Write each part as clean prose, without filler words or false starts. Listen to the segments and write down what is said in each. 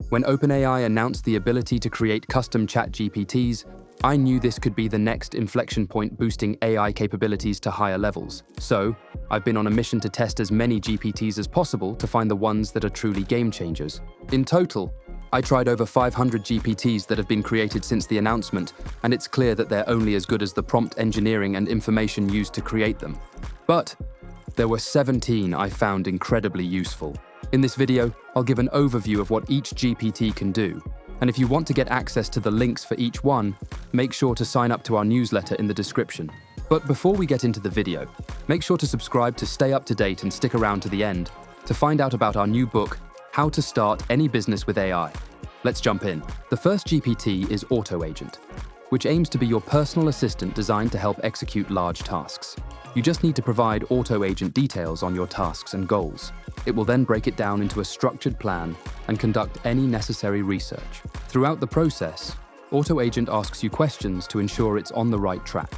When OpenAI announced the ability to create custom ChatGPTs, I knew this could be the next inflection point boosting AI capabilities to higher levels. So, I've been on a mission to test as many GPTs as possible to find the ones that are truly game changers. In total, I tried over 500 GPTs that have been created since the announcement, and it's clear that they're only as good as the prompt engineering and information used to create them. But there were 17 I found incredibly useful. In this video, I'll give an overview of what each GPT can do. And if you want to get access to the links for each one, make sure to sign up to our newsletter in the description. But before we get into the video, make sure to subscribe to stay up to date and stick around to the end to find out about our new book, How to Start Any Business with AI. Let's jump in. The first GPT is Auto Agent, which aims to be your personal assistant designed to help execute large tasks. You just need to provide Auto Agent details on your tasks and goals. It will then break it down into a structured plan and conduct any necessary research. Throughout the process, Auto Agent asks you questions to ensure it's on the right track.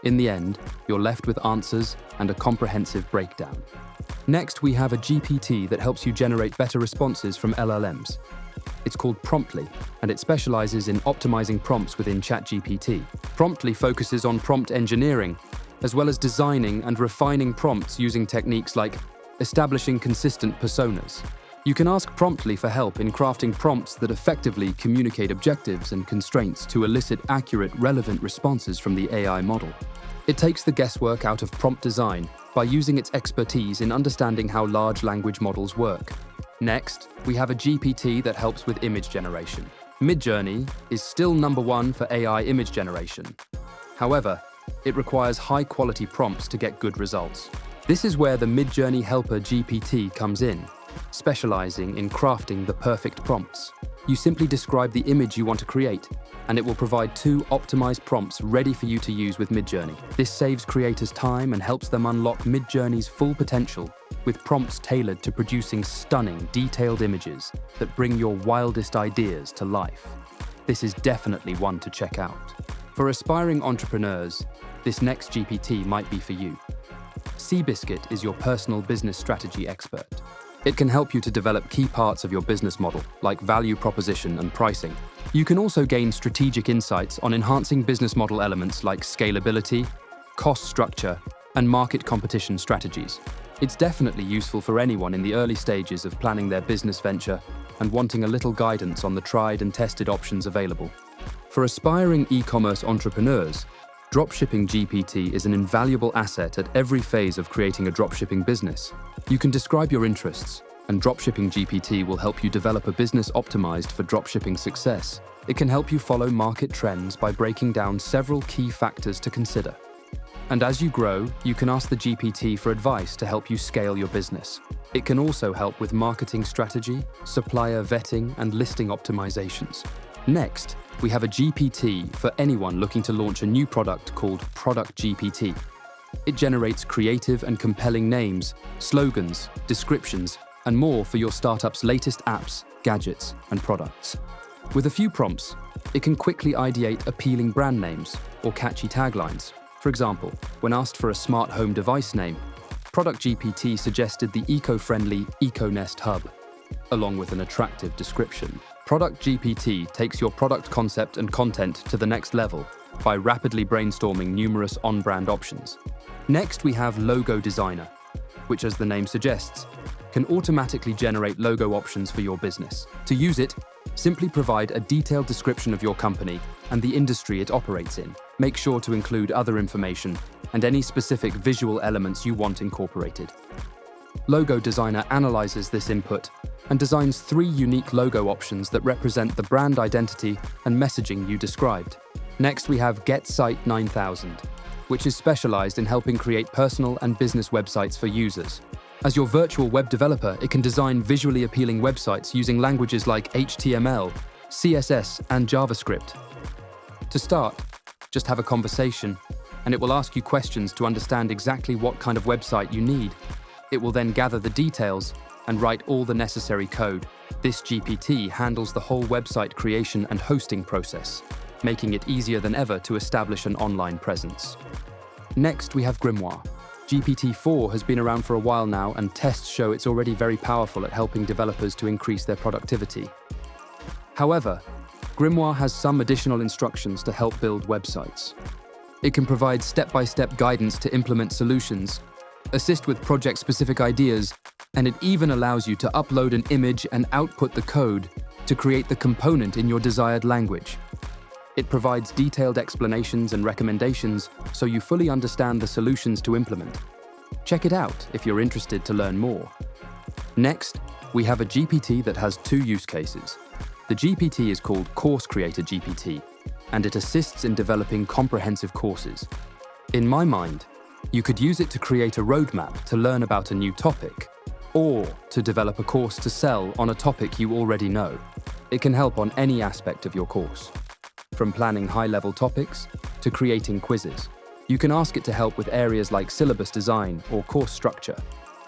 In the end, you're left with answers and a comprehensive breakdown. Next, we have a GPT that helps you generate better responses from LLMs. It's called Promptly, and it specializes in optimizing prompts within ChatGPT. Promptly focuses on prompt engineering, as well as designing and refining prompts using techniques like establishing consistent personas. You can ask Promptly for help in crafting prompts that effectively communicate objectives and constraints to elicit accurate, relevant responses from the AI model. It takes the guesswork out of prompt design by using its expertise in understanding how large language models work. Next, we have a GPT that helps with image generation. Midjourney is still #1 for AI image generation. However, it requires high-quality prompts to get good results. This is where the Midjourney Helper GPT comes in, specializing in crafting the perfect prompts. You simply describe the image you want to create, and it will provide 2 optimized prompts ready for you to use with Midjourney. This saves creators time and helps them unlock Midjourney's full potential, with prompts tailored to producing stunning, detailed images that bring your wildest ideas to life. This is definitely one to check out. For aspiring entrepreneurs, this next GPT might be for you. Seabiscuit is your personal business strategy expert. It can help you to develop key parts of your business model, like value proposition and pricing. You can also gain strategic insights on enhancing business model elements like scalability, cost structure, and market competition strategies. It's definitely useful for anyone in the early stages of planning their business venture and wanting a little guidance on the tried and tested options available. For aspiring e-commerce entrepreneurs, DropshippingGPT is an invaluable asset at every phase of creating a dropshipping business. You can describe your interests, and DropshippingGPT will help you develop a business optimized for dropshipping success. It can help you follow market trends by breaking down several key factors to consider. And as you grow, you can ask the GPT for advice to help you scale your business. It can also help with marketing strategy, supplier vetting, and listing optimizations. Next, we have a GPT for anyone looking to launch a new product called ProductGPT. It generates creative and compelling names, slogans, descriptions, and more for your startup's latest apps, gadgets, and products. With a few prompts, it can quickly ideate appealing brand names or catchy taglines. For example, when asked for a smart home device name, ProductGPT suggested the eco-friendly EcoNest Hub, along with an attractive description. ProductGPT takes your product concept and content to the next level by rapidly brainstorming numerous on-brand options. Next, we have Logo Designer, which, as the name suggests, can automatically generate logo options for your business. To use it, simply provide a detailed description of your company and the industry it operates in. Make sure to include other information and any specific visual elements you want incorporated. Logo Designer analyzes this input and designs 3 unique logo options that represent the brand identity and messaging you described. Next, we have GetSite 9000, which is specialized in helping create personal and business websites for users. As your virtual web developer, it can design visually appealing websites using languages like HTML, CSS, and JavaScript. To start, just have a conversation, and it will ask you questions to understand exactly what kind of website you need. It will then gather the details and write all the necessary code. This GPT handles the whole website creation and hosting process, making it easier than ever to establish an online presence. Next, we have Grimoire. GPT-4 has been around for a while now, and tests show it's already very powerful at helping developers to increase their productivity. However, Grimoire has some additional instructions to help build websites. It can provide step-by-step guidance to implement solutions, assist with project-specific ideas, and it even allows you to upload an image and output the code to create the component in your desired language. It provides detailed explanations and recommendations so you fully understand the solutions to implement. Check it out if you're interested to learn more. Next, we have a GPT that has two use cases. The GPT is called CourseCreatorGPT, and it assists in developing comprehensive courses. In my mind, you could use it to create a roadmap to learn about a new topic, or to develop a course to sell on a topic you already know. It can help on any aspect of your course, from planning high-level topics to creating quizzes. You can ask it to help with areas like syllabus design or course structure.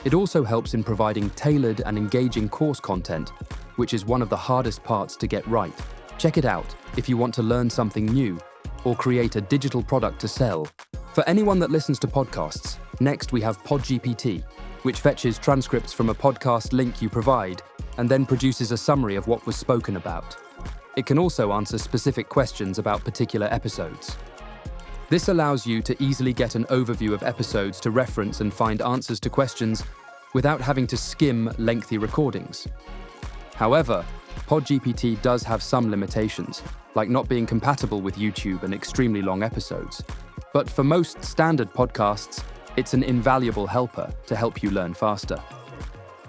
It also helps in providing tailored and engaging course content, which is one of the hardest parts to get right. Check it out if you want to learn something new or create a digital product to sell. For anyone that listens to podcasts, next we have PodGPT, which fetches transcripts from a podcast link you provide and then produces a summary of what was spoken about. It can also answer specific questions about particular episodes. This allows you to easily get an overview of episodes to reference and find answers to questions without having to skim lengthy recordings. However, PodGPT does have some limitations, like not being compatible with YouTube and extremely long episodes. But for most standard podcasts, it's an invaluable helper to help you learn faster.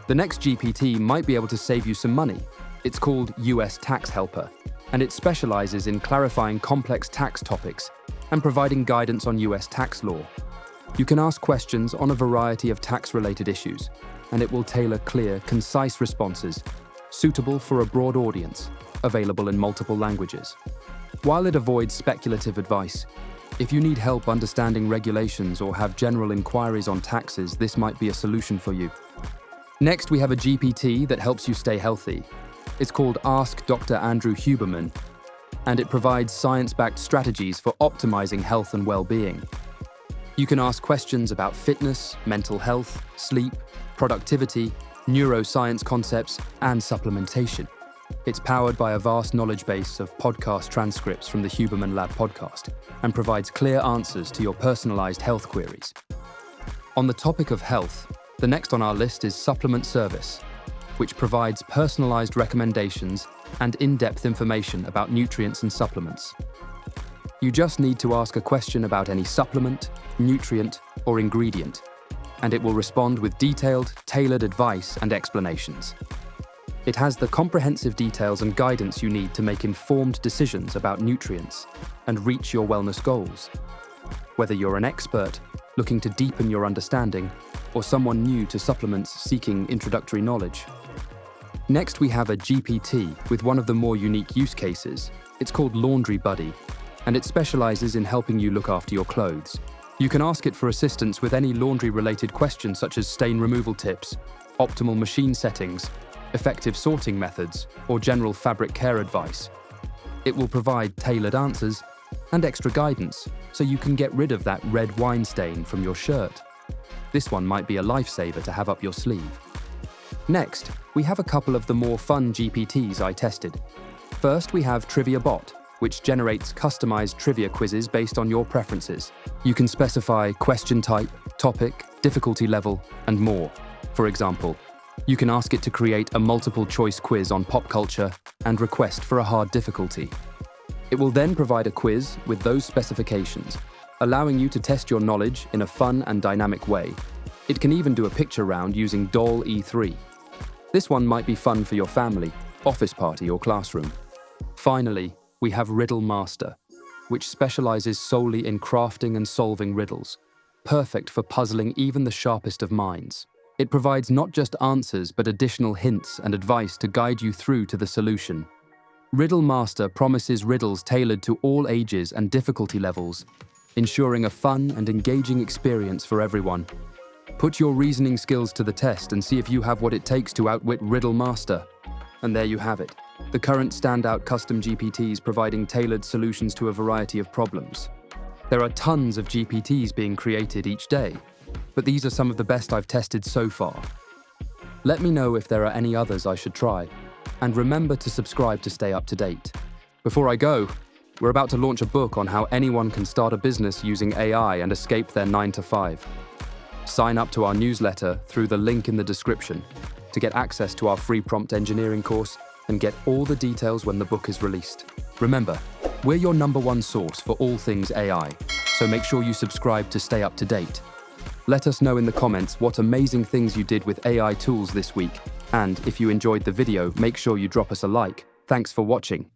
The next GPT might be able to save you some money. It's called US Tax Helper, and it specializes in clarifying complex tax topics and providing guidance on US tax law. You can ask questions on a variety of tax-related issues, and it will tailor clear, concise responses suitable for a broad audience, available in multiple languages. While it avoids speculative advice, if you need help understanding regulations or have general inquiries on taxes, this might be a solution for you. Next, we have a GPT that helps you stay healthy. It's called Ask Dr. Andrew Huberman, and it provides science-backed strategies for optimizing health and well-being. You can ask questions about fitness, mental health, sleep, productivity, neuroscience concepts, and supplementation. It's powered by a vast knowledge base of podcast transcripts from the Huberman Lab podcast and provides clear answers to your personalized health queries. On the topic of health, the next on our list is Supplement Service, which provides personalized recommendations and in-depth information about nutrients and supplements. You just need to ask a question about any supplement, nutrient, or ingredient, and it will respond with detailed, tailored advice and explanations. It has the comprehensive details and guidance you need to make informed decisions about nutrients and reach your wellness goals. Whether you're an expert looking to deepen your understanding or someone new to supplements seeking introductory knowledge. Next, we have a GPT with one of the more unique use cases. It's called Laundry Buddy, and it specializes in helping you look after your clothes. You can ask it for assistance with any laundry-related questions such as stain removal tips, optimal machine settings, effective sorting methods, or general fabric care advice. It will provide tailored answers and extra guidance so you can get rid of that red wine stain from your shirt. This one might be a lifesaver to have up your sleeve. Next, we have a couple of the more fun GPTs I tested. First, we have Trivia Bot, which generates customized trivia quizzes based on your preferences. You can specify question type, topic, difficulty level, and more. For example, you can ask it to create a multiple-choice quiz on pop culture and request for a hard difficulty. It will then provide a quiz with those specifications, allowing you to test your knowledge in a fun and dynamic way. It can even do a picture round using Doll E3. This one might be fun for your family, office party, or classroom. Finally, we have Riddle Master, which specializes solely in crafting and solving riddles, perfect for puzzling even the sharpest of minds. It provides not just answers, but additional hints and advice to guide you through to the solution. Riddle Master promises riddles tailored to all ages and difficulty levels, ensuring a fun and engaging experience for everyone. Put your reasoning skills to the test and see if you have what it takes to outwit Riddle Master. And there you have it, the current standout custom GPTs providing tailored solutions to a variety of problems. There are tons of GPTs being created each day, but these are some of the best I've tested so far. Let me know if there are any others I should try. And remember to subscribe to stay up to date. Before I go, we're about to launch a book on how anyone can start a business using AI and escape their 9-to-5. Sign up to our newsletter through the link in the description to get access to our free prompt engineering course and get all the details when the book is released. Remember, we're your #1 source for all things AI, so make sure you subscribe to stay up to date. Let us know in the comments what amazing things you did with AI tools this week, and if you enjoyed the video, make sure you drop us a like. Thanks for watching.